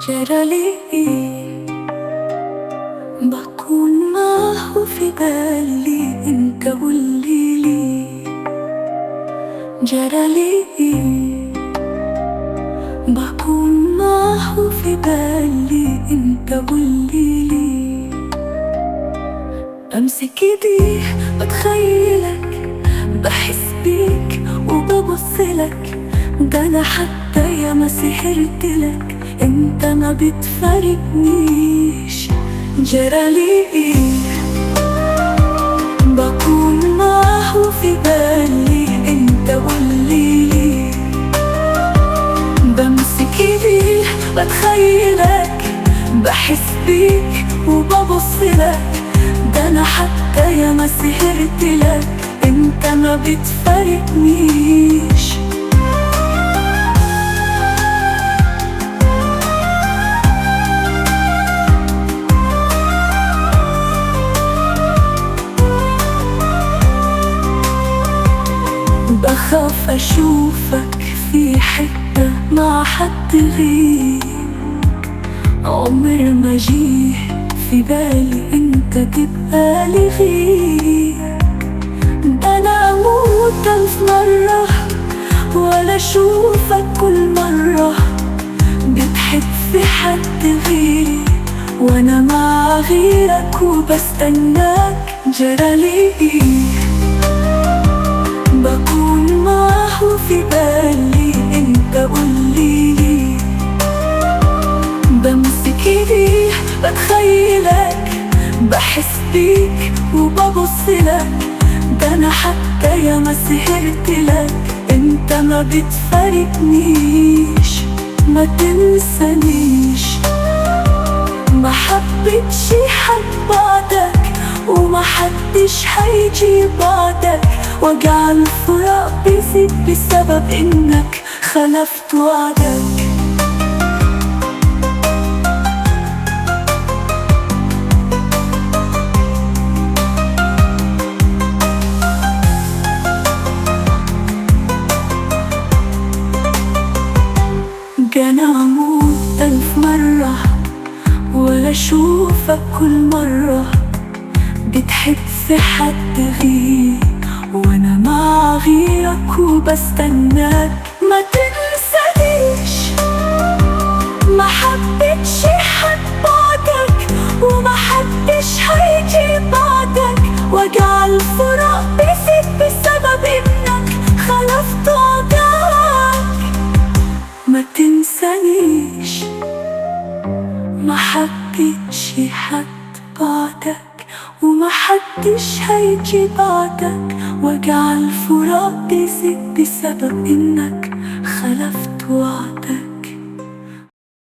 جرالي بكون معه في بالي انت قوليلي. جرالي بكون معه في بالي انت قوليلي. امسك ايديه بتخيلك بحس بيك وببصلك، ده انا حتى يا ما سهرتلك انت ما بتفارقنيش. جرالي بكون معه في بالي انت قوليلي. بمسك ايديه بتخيلك بحس بيك وببصلك، ده انا حتى يا ما سهرتلك انت ما بتفارقنيش. بخاف أشوفك في حتة مع حد غير، عمر ما جيه في بالي انت تبقى لي غير. ده انا اموت 1000 مرة ولا اشوفك كل مرة بتحب في حد غيري وانا مع غيرك وبستناك. جرالي بكون معه في بالي انت قوليلي. بمسك ايديه بتخيلك بحس بيك وببصلك، ده انا حتى يا ما سهرتلك انت ما بتفارقنيش. ما تنسانيش، ما حبيتش حد بعدك وما حدش هيجي بعدك، وجع الفراق بيزيد بسبب انك خلفت وعدك. كان اموت 1000 مرة ولا اشوفك كل مرة بتحب في حد غير وانا مع غيرك وبستناك. ما تنسانيش، ما حبيتش حد بعدك وما حدش هيجي بعدك، وجع الفراق بيزيد بسبب انك خلفت وعدك. ما تنسانيش، ما حبيتش حد بعدك وما حدش هيجي بعدك، وجع الفراق بيزيد بسبب انك خلفت وعدك.